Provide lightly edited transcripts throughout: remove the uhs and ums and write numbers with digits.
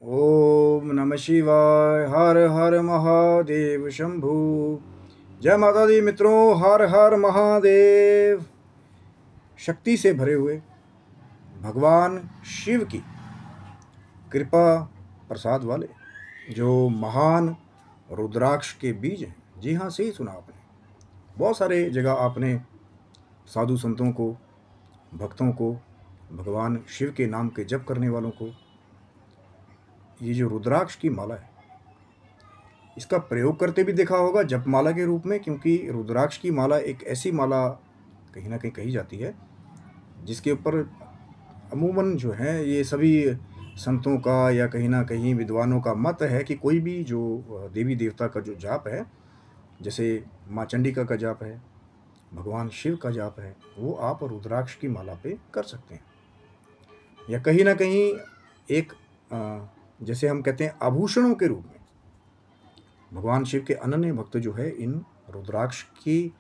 ओम नमः शिवाय। हर हर महादेव शंभु। जय माता दी मित्रों। हर हर महादेव। शक्ति से भरे हुए भगवान शिव की कृपा प्रसाद वाले जो महान रुद्राक्ष के बीज हैं। जी हाँ, सही सुना आपने। बहुत सारे जगह आपने साधु संतों को, भक्तों को, भगवान शिव के नाम के जप करने वालों को ये जो रुद्राक्ष की माला है इसका प्रयोग करते भी देखा होगा जपमाला के रूप में, क्योंकि रुद्राक्ष की माला एक ऐसी माला कहीं ना कहीं कही जाती है जिसके ऊपर अमूमन जो है ये सभी संतों का या कहीं ना कहीं विद्वानों का मत है कि कोई भी जो देवी देवता का जो जाप है, जैसे माँ चंडिका का जाप है, भगवान शिव का जाप है, वो आप रुद्राक्ष की माला पे कर सकते हैं। या कहीं ना कहीं एक जैसे हम कहते हैं आभूषणों के रूप में भगवान शिव के अनन्य भक्त जो है इन रुद्राक्ष की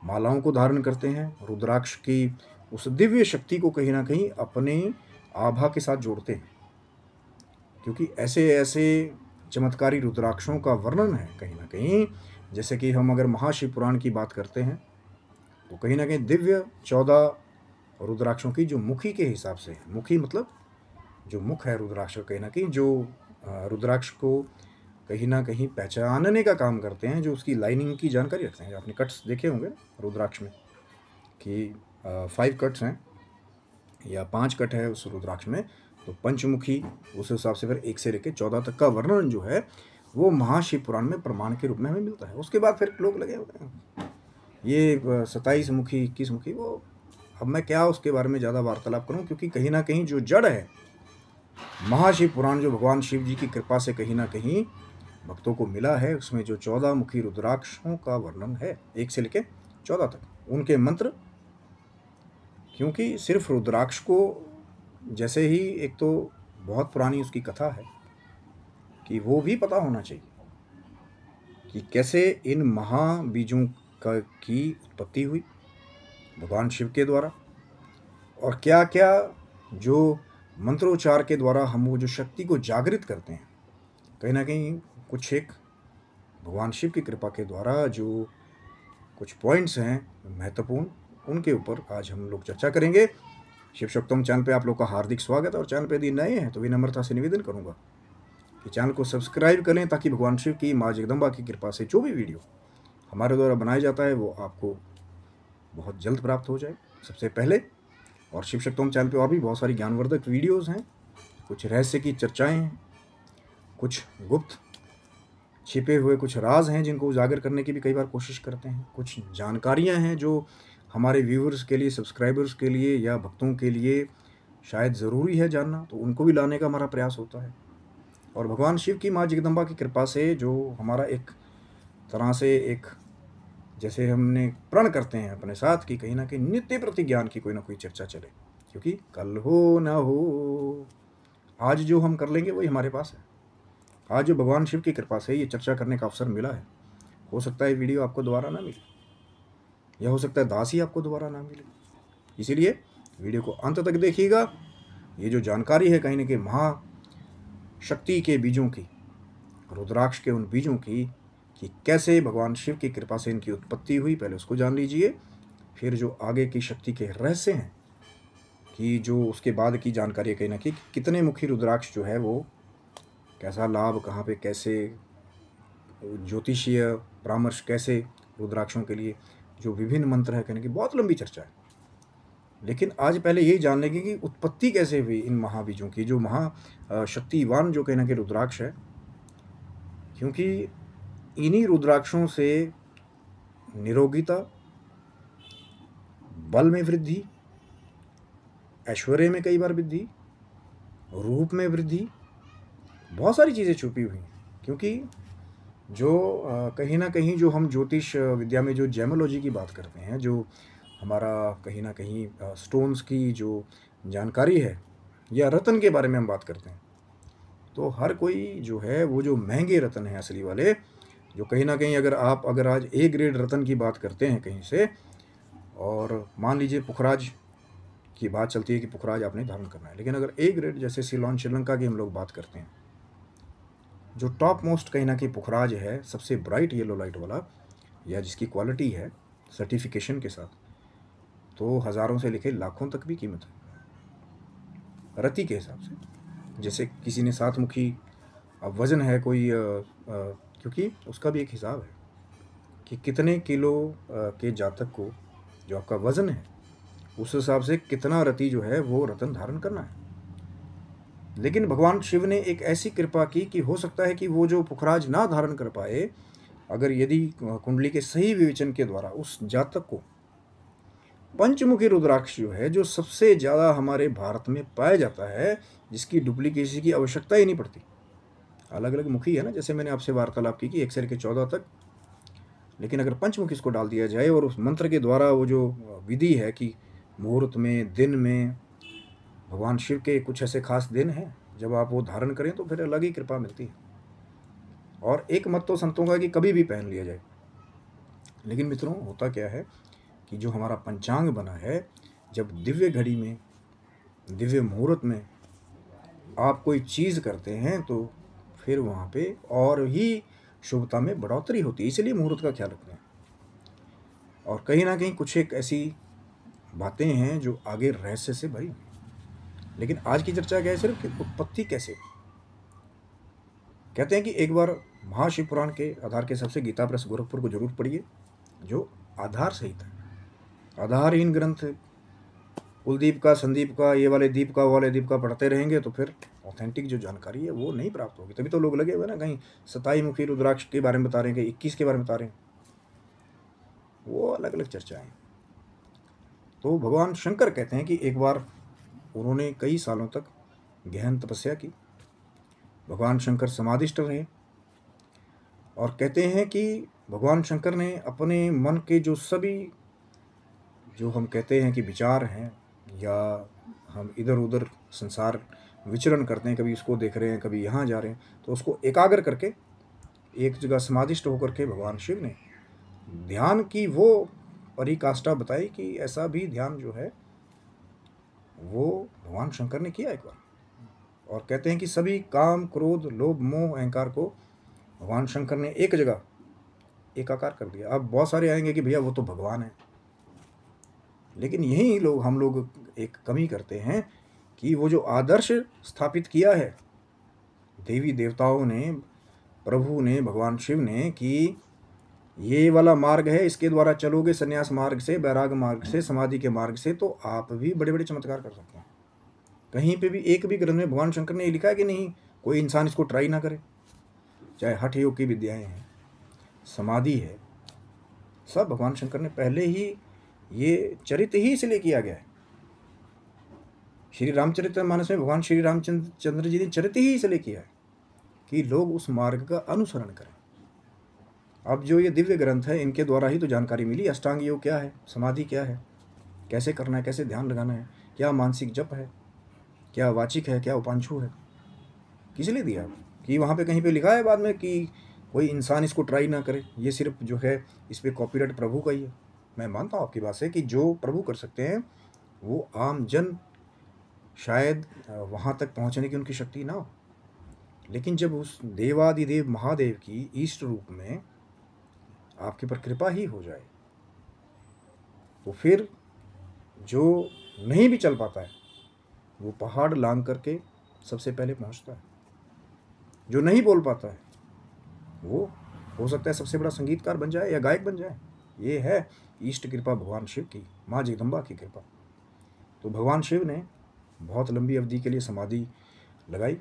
मालाओं को धारण करते हैं। रुद्राक्ष की उस दिव्य शक्ति को कहीं ना कहीं अपने आभा के साथ जोड़ते हैं, क्योंकि ऐसे ऐसे चमत्कारी रुद्राक्षों का वर्णन है कहीं ना कहीं। जैसे कि हम अगर महाशिव पुराण की बात करते हैं तो कहीं ना कहीं दिव्य 14 रुद्राक्षों की जो मुखी के हिसाब से, मुखी मतलब जो मुख है रुद्राक्ष, कहीं ना कहीं जो रुद्राक्ष को कहीं ना कहीं पहचानने का काम करते हैं, जो उसकी लाइनिंग की जानकारी रखते हैं। आपने कट्स देखे होंगे रुद्राक्ष में कि 5 कट्स हैं या 5 कट है उस रुद्राक्ष में, तो पंचमुखी उस हिसाब से फिर 1 से लेकर 14 तक का वर्णन जो है वो महाशिव पुराण में प्रमाण के रूप में हमें मिलता है। उसके बाद फिर लोग लगे होते हैं ये 27 मुखी 21 मुखी, वो अब मैं क्या उसके बारे में ज़्यादा वार्तालाप करूं, क्योंकि कहीं ना कहीं जो जड़ है महाशिव पुराण जो भगवान शिव जी की कृपा से कहीं ना कहीं भक्तों को मिला है, उसमें जो 14 मुखी रुद्राक्षों का वर्णन है 1 से लेकर 14 तक, उनके मंत्र। क्योंकि सिर्फ रुद्राक्ष को जैसे ही एक तो बहुत पुरानी उसकी कथा है कि वो भी पता होना चाहिए कि कैसे इन महाबीजों की उत्पत्ति हुई भगवान शिव के द्वारा, और क्या क्या जो मंत्रोच्चार के द्वारा हम वो जो शक्ति को जागृत करते हैं, कहीं ना कहीं कुछ एक भगवान शिव की कृपा के द्वारा जो कुछ पॉइंट्स हैं महत्वपूर्ण, उनके ऊपर आज हम लोग चर्चा करेंगे। शिव शक्तम चैनल पे आप लोग का हार्दिक स्वागत है, और चैनल पे यदि नए हैं तो विनम्रता से निवेदन करूंगा कि चैनल को सब्सक्राइब करें, ताकि भगवान शिव की माँ जगदम्बा की कृपा से जो भी वीडियो हमारे द्वारा बनाया जाता है वो आपको बहुत जल्द प्राप्त हो जाए सबसे पहले। और शिव शक्तम चैनल पे और भी बहुत सारी ज्ञानवर्धक वीडियोज़ हैं, कुछ रहस्य की चर्चाएँ हैं, कुछ गुप्त छिपे हुए कुछ राज हैं जिनको उजागर करने की भी कई बार कोशिश करते हैं, कुछ जानकारियां हैं जो हमारे व्यूअर्स के लिए, सब्सक्राइबर्स के लिए या भक्तों के लिए शायद ज़रूरी है जानना, तो उनको भी लाने का हमारा प्रयास होता है। और भगवान शिव की माँ जगदम्बा की कृपा से जो हमारा एक तरह से एक जैसे हमने प्रण करते हैं अपने साथ कि कहीं ना कहीं नित्य प्रति ज्ञान की कोई ना कोई चर्चा चले, क्योंकि कल हो ना हो आज जो हम कर लेंगे वही हमारे पास है। आज जो भगवान शिव की कृपा से ये चर्चा करने का अवसर मिला है, हो सकता है वीडियो आपको दोबारा ना मिले, या हो सकता है दास ही आपको दोबारा ना मिले, इसीलिए वीडियो को अंत तक देखिएगा। ये जो जानकारी है कहीं ना कहीं महाशक्ति के बीजों की, रुद्राक्ष के उन बीजों की, कि कैसे भगवान शिव की कृपा से इनकी उत्पत्ति हुई, पहले उसको जान लीजिए। फिर जो आगे की शक्ति के रहस्य हैं कि जो उसके बाद की जानकारी कहीं ना कहीं कितने मुखी रुद्राक्ष जो है वो कैसा लाभ, कहाँ पे कैसे ज्योतिषीय परामर्श कैसे रुद्राक्षों के लिए जो विभिन्न मंत्र है, कहने की बहुत लंबी चर्चा है। लेकिन आज पहले यही जान लेंगे कि उत्पत्ति कैसे हुई इन महाबीजों की, जो महाशक्तिवान जो कहना कि रुद्राक्ष है। क्योंकि इन्हीं रुद्राक्षों से निरोगिता, बल में वृद्धि, ऐश्वर्य में कई बार वृद्धि, रूप में वृद्धि, बहुत सारी चीज़ें छुपी हुई हैं। क्योंकि जो कहीं ना कहीं जो हम ज्योतिष विद्या में जो जेमोलॉजी की बात करते हैं, जो हमारा कहीं ना कहीं स्टोन्स की जो जानकारी है या रत्न के बारे में हम बात करते हैं, तो हर कोई जो है वो जो महंगे रत्न हैं असली वाले, जो कहीं ना कहीं अगर आज ए ग्रेड रत्न की बात करते हैं कहीं से, और मान लीजिए पुखराज की बात चलती है कि पुखराज आपने धारण करना है, लेकिन अगर ए ग्रेड जैसे सिलोन श्रीलंका की हम लोग बात करते हैं जो टॉप मोस्ट कहीं ना कहीं पुखराज है, सबसे ब्राइट येलो लाइट वाला, या जिसकी क्वालिटी है सर्टिफिकेशन के साथ, तो हज़ारों से लेकर लाखों तक भी कीमत है रति के हिसाब से। जैसे किसी ने 7 मुखी, अब वज़न है कोई क्योंकि उसका भी एक हिसाब है कि कितने किलो के जातक को जो आपका वज़न है उस हिसाब से कितना रति जो है वो रतन धारण करना है। लेकिन भगवान शिव ने एक ऐसी कृपा की कि हो सकता है कि वो जो पुखराज ना धारण कर पाए, अगर यदि कुंडली के सही विवेचन के द्वारा उस जातक को पंचमुखी रुद्राक्ष जो है, जो सबसे ज़्यादा हमारे भारत में पाया जाता है, जिसकी डुप्लीकेसी की आवश्यकता ही नहीं पड़ती, अलग अलग मुखी है ना, जैसे मैंने आपसे वार्तालाप की कि 1 से लेकर 14 तक, लेकिन अगर पंचमुखी इसको डाल दिया जाए और उस मंत्र के द्वारा वो जो विधि है कि मुहूर्त में, दिन में, भगवान शिव के कुछ ऐसे खास दिन हैं जब आप वो धारण करें तो फिर अलग ही कृपा मिलती है। और एक मत तो संतों का कि कभी भी पहन लिया जाए। लेकिन मित्रों, होता क्या है कि जो हमारा पंचांग बना है, जब दिव्य घड़ी में, दिव्य मुहूर्त में आप कोई चीज़ करते हैं तो फिर वहाँ पे और ही शुभता में बढ़ोतरी होती है। इसलिए मुहूर्त का ख्याल रखते हैं। और कहीं ना कहीं कुछ एक ऐसी बातें हैं जो आगे रहस्य से भरी हुई। लेकिन आज की चर्चा क्या है, सिर्फ कि उत्पत्ति कैसे। कहते हैं कि एक बार महाशिव पुराण के आधार के सबसे गीता प्रेस गोरखपुर को जरूर पढ़िए, जो आधार सहित है। आधारहीन ग्रंथ कुलदीप का, संदीप का, ये वाले दीप का, वो वाले दीप का पढ़ते रहेंगे तो फिर ऑथेंटिक जो जानकारी है वो नहीं प्राप्त होगी। तभी तो लोग लगे हुए ना, कहीं 27 मुखी रुद्राक्ष के बारे में बता रहे हैं, कहीं 21 के बारे में बता रहे हैं, वो अलग अलग चर्चाएं। तो भगवान शंकर कहते हैं कि एक बार उन्होंने कई सालों तक गहन तपस्या की। भगवान शंकर समाधिष्ठ रहे और कहते हैं कि भगवान शंकर ने अपने मन के जो सभी, जो हम कहते हैं कि विचार हैं, या हम इधर उधर संसार विचरण करते हैं, कभी इसको देख रहे हैं, कभी यहाँ जा रहे हैं, तो उसको एकाग्र करके एक जगह समाधिष्ठ होकर के भगवान शिव ने ध्यान की वो परिकाष्ठा बताई कि ऐसा भी ध्यान जो है वो भगवान शंकर ने किया एक बार। और कहते हैं कि सभी काम, क्रोध, लोभ, मोह, अहंकार को भगवान शंकर ने एक जगह एकाकार कर दिया। अब बहुत सारे आएंगे कि भैया वो तो भगवान है, लेकिन यही हम लोग एक कमी करते हैं कि वो जो आदर्श स्थापित किया है देवी देवताओं ने, प्रभु ने, भगवान शिव ने, कि ये वाला मार्ग है, इसके द्वारा चलोगे संन्यास मार्ग से, वैराग मार्ग से, समाधि के मार्ग से, तो आप भी बड़े बड़े चमत्कार कर सकते हैं। कहीं पे भी एक भी ग्रंथ में भगवान शंकर ने लिखा है कि नहीं कोई इंसान इसको ट्राई ना करे। चाहे हठ योग की विद्याएं हैं, समाधि है, सब भगवान शंकर ने पहले ही, ये चरित्र ही इसलिए किया गया है। श्री रामचरितमानस में भगवान श्री रामचंद्र जी ने चरित्र ही इसलिए किया है कि लोग उस मार्ग का अनुसरण करें। अब जो ये दिव्य ग्रंथ है, इनके द्वारा ही तो जानकारी मिली। अष्टांग योग क्या है, समाधि क्या है, कैसे करना है, कैसे ध्यान लगाना है, क्या मानसिक जप है, क्या वाचिक है, क्या उपांशु है, किस लिए दिया कि वहाँ पे कहीं पे लिखा है बाद में कि कोई इंसान इसको ट्राई ना करे। ये सिर्फ जो है इस पर कॉपीराइट प्रभु का ही है। मैं मानता हूँ आपकी बात से कि जो प्रभु कर सकते हैं वो आम जन शायद वहाँ तक पहुँचने की उनकी शक्ति ना हो, लेकिन जब उस देवादिदेव महादेव की इष्ट रूप में आपके पर कृपा ही हो जाए तो फिर जो नहीं भी चल पाता है वो पहाड़ लांघ करके सबसे पहले पहुंचता है। जो नहीं बोल पाता है वो हो सकता है सबसे बड़ा संगीतकार बन जाए या गायक बन जाए। ये है इष्ट कृपा भगवान शिव की, माँ जगदम्बा की कृपा। तो भगवान शिव ने बहुत लंबी अवधि के लिए समाधि लगाई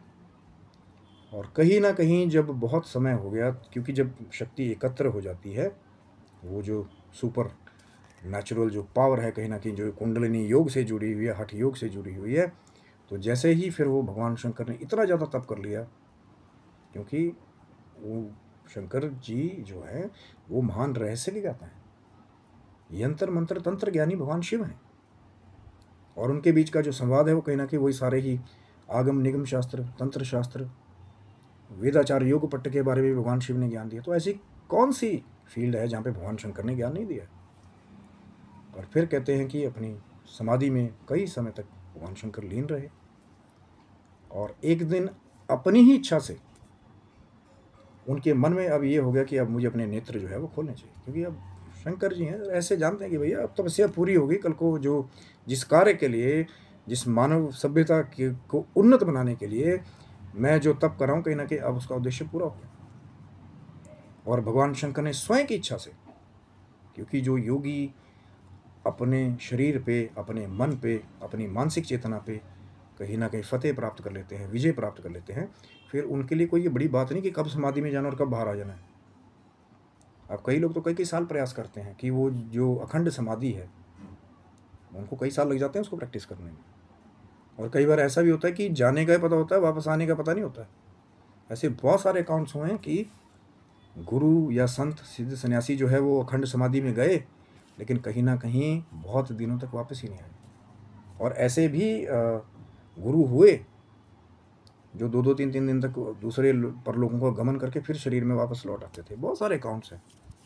और कहीं ना कहीं जब बहुत समय हो गया, क्योंकि जब शक्ति एकत्र हो जाती है, वो जो सुपर नेचुरल जो पावर है कहीं ना कहीं जो कुंडलिनी योग से जुड़ी हुई है, हठ योग से जुड़ी हुई है, तो जैसे ही फिर वो भगवान शंकर ने इतना ज़्यादा तप कर लिया, क्योंकि वो शंकर जी जो है वो महान रहस्य लगाते हैं, यंत्र मंत्र तंत्र ज्ञानी भगवान शिव हैं, और उनके बीच का जो संवाद है वो कहीं ना कहीं वही सारे ही आगम निगम शास्त्र, तंत्र शास्त्र, वेदाचार, योग पट्ट के बारे में भगवान शिव ने ज्ञान दिया। तो ऐसी कौन सी फील्ड है जहाँ पे भगवान शंकर ने ज्ञान नहीं दिया। और फिर कहते हैं कि अपनी समाधि में कई समय तक भगवान शंकर लीन रहे और एक दिन अपनी ही इच्छा से उनके मन में अब ये हो गया कि अब मुझे अपने नेत्र जो है वो खोलने चाहिए, क्योंकि अब शंकर जी हैं ऐसे जानते हैं कि भैया अब तपस्या पूरी होगी, कल को जो जिस कार्य के लिए, जिस मानव सभ्यता को उन्नत बनाने के लिए मैं जो तप कर रहा हूँ, कहीं ना कहीं अब उसका उद्देश्य पूरा हो गया। और भगवान शंकर ने स्वयं की इच्छा से, क्योंकि जो योगी अपने शरीर पे, अपने मन पे, अपनी मानसिक चेतना पे कहीं ना कहीं फतेह प्राप्त कर लेते हैं, विजय प्राप्त कर लेते हैं, फिर उनके लिए कोई ये बड़ी बात नहीं कि कब समाधि में जाना और कब बाहर आ जाना है। अब कई लोग तो कई कई साल प्रयास करते हैं कि वो जो अखंड समाधि है उनको कई साल लग जाते हैं उसको प्रैक्टिस करने में। और कई बार ऐसा भी होता है कि जाने का पता होता है, वापस आने का पता नहीं होता है। ऐसे बहुत सारे अकाउंट्स हुए हैं कि गुरु या संत सिद्ध सन्यासी जो है वो अखंड समाधि में गए, लेकिन कहीं ना कहीं बहुत दिनों तक वापस ही नहीं आए। और ऐसे भी गुरु हुए जो 2-2 3-3 दिन तक दूसरे परलोकों का गमन करके फिर शरीर में वापस लौट आते थे। बहुत सारे अकाउंट्स हैं।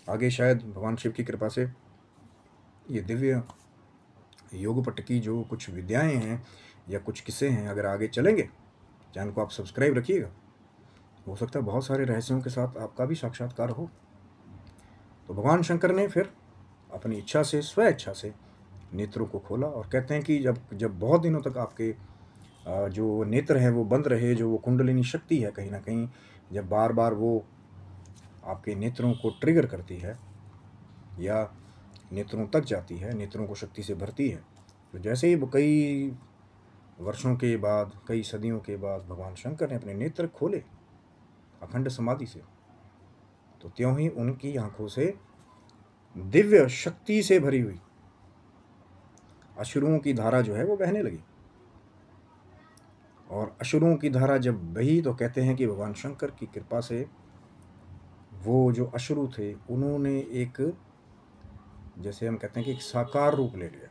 आगे शायद भगवान शिव की कृपा से ये दिव्य योग पट की जो कुछ विद्याएं हैं या कुछ किस्से हैं, अगर आगे चलेंगे, चैनल को आप सब्सक्राइब रखिएगा, हो सकता है बहुत सारे रहस्यों के साथ आपका भी साक्षात्कार हो। तो भगवान शंकर ने फिर अपनी इच्छा से, स्व इच्छा से नेत्रों को खोला, और कहते हैं कि जब बहुत दिनों तक आपके जो नेत्र हैं वो बंद रहे, जो वो कुंडलिनी शक्ति है कहीं ना कहीं जब बार बार वो आपके नेत्रों को ट्रिगर करती है या नेत्रों तक जाती है, नेत्रों को शक्ति से भरती है, तो जैसे ही कई वर्षों के बाद, कई सदियों के बाद भगवान शंकर ने अपने नेत्र खोले अखंड समाधि से, तो त्यों ही उनकी आंखों से दिव्य शक्ति से भरी हुई अश्रुओं की धारा जो है वो बहने लगी। और अश्रुओं की धारा जब बही तो कहते हैं कि भगवान शंकर की कृपा से वो जो अश्रु थे उन्होंने एक, जैसे हम कहते हैं कि एक साकार रूप ले लिया।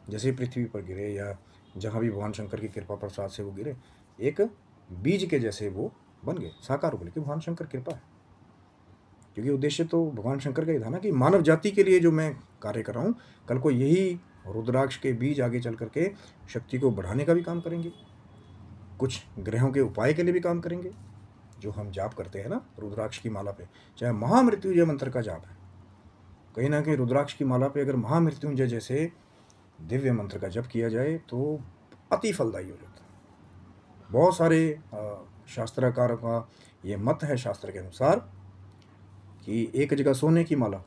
जैसे पृथ्वी पर गिरे या जहाँ भी भगवान शंकर की कृपा प्रसाद से वो गिरे, एक बीज के जैसे वो बन गए, साकार रूप लेके। भगवान शंकर कृपा है, क्योंकि उद्देश्य तो भगवान शंकर का ही था ना कि मानव जाति के लिए जो मैं कार्य कर रहा हूँ, कल को यही रुद्राक्ष के बीज आगे चल करके शक्ति को बढ़ाने का भी काम करेंगे, कुछ ग्रहों के उपाय के लिए भी काम करेंगे। जो हम जाप करते हैं ना रुद्राक्ष की माला पे, चाहे महामृत्युंजय मंत्र का जाप है, कहीं ना कहीं रुद्राक्ष की माला पे अगर महामृत्युंजय जैसे दिव्य मंत्र का जप किया जाए तो अति फलदायी हो जाता है। बहुत सारे शास्त्रकारों का ये मत है शास्त्र के अनुसार कि एक जगह सोने की माला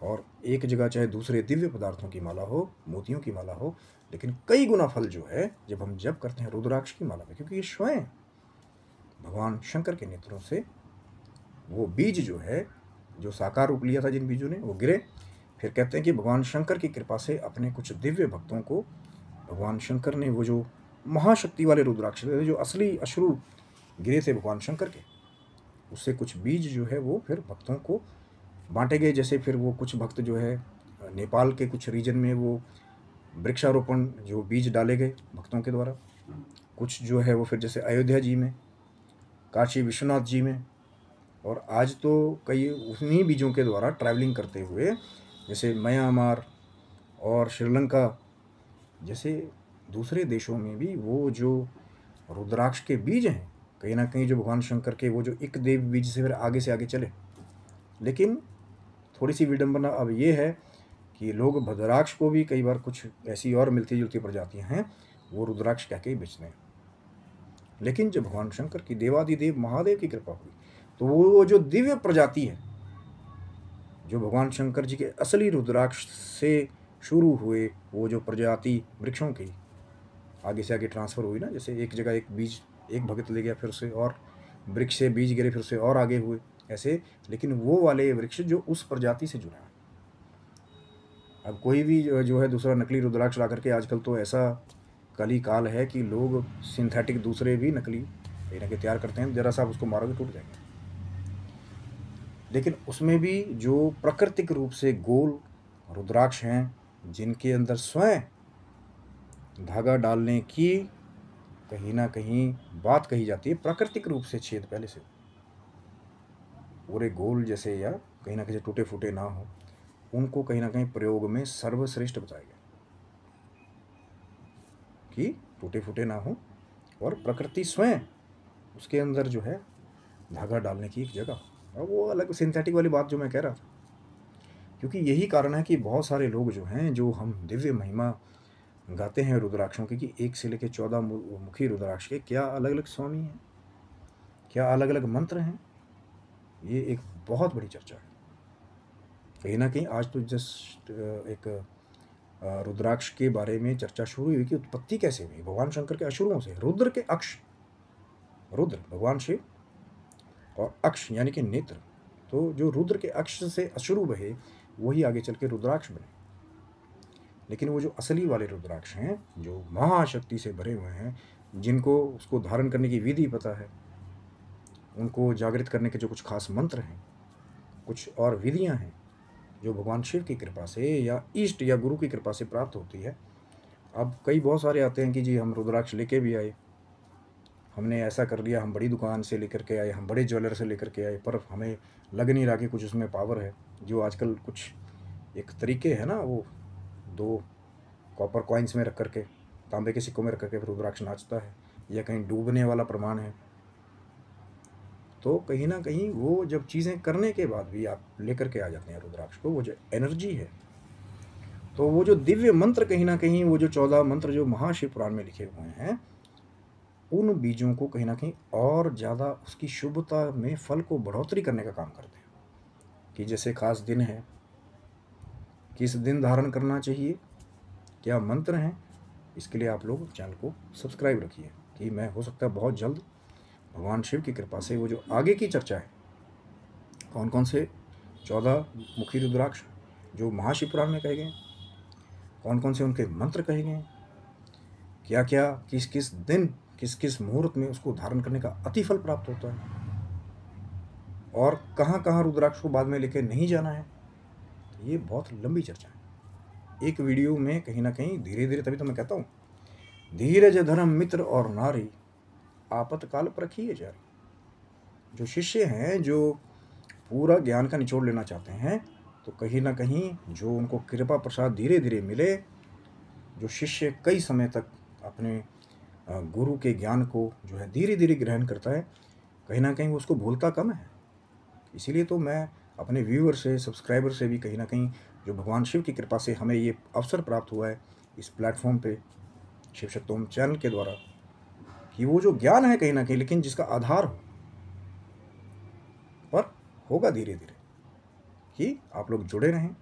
और एक जगह चाहे दूसरे दिव्य पदार्थों की माला हो, मोतियों की माला हो, लेकिन कई गुना फल जो है जब हम जप करते हैं रुद्राक्ष की माला में, क्योंकि ये स्वयं भगवान शंकर के नेत्रों से वो बीज जो है, जो साकार रूप लिया था जिन बीजों ने, वो गिरे। फिर कहते हैं कि भगवान शंकर की कृपा से अपने कुछ दिव्य भक्तों को भगवान शंकर ने वो जो महाशक्ति वाले रुद्राक्ष थे, जो असली अश्रु गिरे थे भगवान शंकर के, उससे कुछ बीज जो है वो फिर भक्तों को बांटे गए। जैसे फिर वो कुछ भक्त जो है नेपाल के कुछ रीजन में वो वृक्षारोपण जो बीज डाले गए भक्तों के द्वारा, कुछ जो है वो फिर जैसे अयोध्या जी में, काशी विश्वनाथ जी में, और आज तो कई उन्हीं बीजों के द्वारा ट्रैवलिंग करते हुए जैसे म्यांमार और श्रीलंका जैसे दूसरे देशों में भी वो जो रुद्राक्ष के बीज हैं, कहीं ना कहीं जो भगवान शंकर के वो जो एक देव बीज से फिर आगे से आगे चले। लेकिन थोड़ी सी विडंबना अब ये है कि लोग भद्राक्ष को भी कई बार कुछ ऐसी और मिलती जुलती प्रजातियां हैं वो रुद्राक्ष कह के ही बेचते हैं। लेकिन जब भगवान शंकर की देवादिदेव महादेव की कृपा हुई तो वो जो दिव्य प्रजाति है, जो भगवान शंकर जी के असली रुद्राक्ष से शुरू हुए वो जो प्रजाति वृक्षों की आगे से आगे ट्रांसफ़र हुई ना, जैसे एक जगह एक बीज एक भगत ले गया, फिर से और वृक्ष से बीज गिरे, फिर से और आगे हुए ऐसे, लेकिन वो वाले वृक्ष जो उस प्रजाति से जुड़ा है। अब कोई भी जो है दूसरा नकली रुद्राक्ष ला करके, आजकल तो ऐसा कली काल है कि लोग सिंथेटिक दूसरे भी नकली कहीं ना कहीं तैयार करते हैं, जरा सा आप उसको मारोगे टूट जाएंगे। लेकिन उसमें भी जो प्राकृतिक रूप से गोल रुद्राक्ष हैं, जिनके अंदर स्वयं धागा डालने की कहीं ना कहीं बात कही जाती है, प्राकृतिक रूप से छेद पहले से पूरे गोल जैसे या कहीं ना कहीं टूटे फूटे ना हो, उनको कहीं ना कहीं प्रयोग में सर्वश्रेष्ठ बताया गया कि टूटे फूटे ना हो और प्रकृति स्वयं उसके अंदर जो है धागा डालने की एक जगह। और वो अलग सिंथेटिक वाली बात जो मैं कह रहा था, क्योंकि यही कारण है कि बहुत सारे लोग जो हैं, जो हम दिव्य महिमा गाते हैं रुद्राक्षों की कि 1 से लेकर 14 मुखी रुद्राक्ष के क्या अलग अलग स्वामी हैं, क्या अलग अलग मंत्र हैं, ये एक बहुत बड़ी चर्चा है। कहीं ना कहीं आज तो जस्ट एक रुद्राक्ष के बारे में चर्चा शुरू हुई कि उत्पत्ति कैसे हुई भगवान शंकर के असुरों से। रुद्र के अक्ष, रुद्र भगवान शिव और अक्ष यानी कि नेत्र, तो जो रुद्र के अक्ष से अश्रु बहे वही आगे चल के रुद्राक्ष बने। लेकिन वो जो असली वाले रुद्राक्ष हैं, जो महाशक्ति से भरे हुए हैं, जिनको उसको धारण करने की विधि पता है, उनको जागृत करने के जो कुछ खास मंत्र हैं, कुछ और विधियां हैं, जो भगवान शिव की कृपा से या ईष्ट या गुरु की कृपा से प्राप्त होती है। अब कई बहुत सारे आते हैं कि जी हम रुद्राक्ष लेके भी आए, हमने ऐसा कर लिया, हम बड़ी दुकान से लेकर के आए, हम बड़े ज्वेलर से लेकर के आए, पर हमें लग नहीं रहा कि कुछ उसमें पावर है। जो आजकल कुछ एक तरीके है ना, वो 2 कॉपर कॉइन्स में रख करके, तांबे के सिक्कों में रख करके रुद्राक्ष नाचता है, या कहीं डूबने वाला प्रमाण है। तो कहीं ना कहीं वो जब चीज़ें करने के बाद भी आप लेकर के आ जाते हैं रुद्राक्ष को, वो जो एनर्जी है, तो वो जो दिव्य मंत्र कहीं ना कहीं, वो जो 14 मंत्र जो महाशिव पुराण में लिखे हुए हैं, उन बीजों को कहीं ना कहीं और ज़्यादा उसकी शुभता में फल को बढ़ोतरी करने का काम करते हैं। कि जैसे खास दिन है, किस दिन धारण करना चाहिए, क्या मंत्र हैं, इसके लिए आप लोग चैनल को सब्सक्राइब रखिए कि मैं हो सकता है बहुत जल्द भगवान शिव की कृपा से वो जो आगे की चर्चा है, कौन कौन से 14 मुखी रुद्राक्ष जो महाशिव पुराण में कहे गए, कौन कौन से उनके मंत्र कहे गए, क्या क्या किस किस दिन किस किस मुहूर्त में उसको धारण करने का अति फल प्राप्त होता है, और कहाँ कहाँ रुद्राक्ष को बाद में लेके नहीं जाना है। ये बहुत लंबी चर्चा है, एक वीडियो में कहीं ना कहीं धीरे धीरे, तभी तो मैं कहता हूँ धीरज धर्म मित्र और नारी आपतकाल परखिए जारी। जो शिष्य हैं, जो पूरा ज्ञान का निचोड़ लेना चाहते हैं, तो कहीं ना कहीं जो उनको कृपा प्रसाद धीरे धीरे मिले, जो शिष्य कई समय तक अपने गुरु के ज्ञान को जो है धीरे धीरे ग्रहण करता है, कहीं ना कहीं वो उसको भूलता कम है। इसीलिए तो मैं अपने व्यूअर से, सब्सक्राइबर से भी कहीं ना कहीं, जो भगवान शिव की कृपा से हमें ये अवसर प्राप्त हुआ है इस प्लेटफॉर्म पे, शिव शक्तोम चैनल के द्वारा, कि वो जो ज्ञान है कहीं ना कहीं, लेकिन जिसका आधार हो, पर होगा धीरे धीरे, कि आप लोग जुड़े रहें।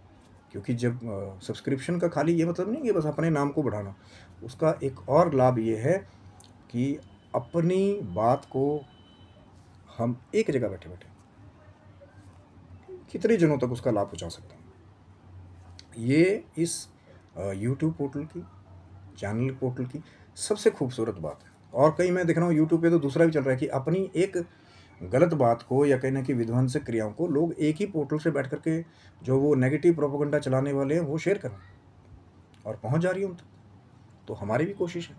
क्योंकि जब सब्सक्रिप्शन का खाली ये मतलब नहीं कि बस अपने नाम को बढ़ाना, उसका एक और लाभ ये है कि अपनी बात को हम एक जगह बैठे बैठे कितने जनों तक उसका लाभ पहुंचा सकते हैं। ये इस यूट्यूब पोर्टल की, चैनल पोर्टल की सबसे खूबसूरत बात है। और कहीं मैं देख रहा हूँ यूट्यूब पे तो दूसरा भी चल रहा है कि अपनी एक गलत बात को या कहने की विध्वंसक क्रियाओं को लोग एक ही पोर्टल से बैठ करके, जो वो नेगेटिव प्रोपेगेंडा चलाने वाले हैं, वो शेयर करें और पहुंच जा रही है उन तक। तो हमारी भी कोशिश है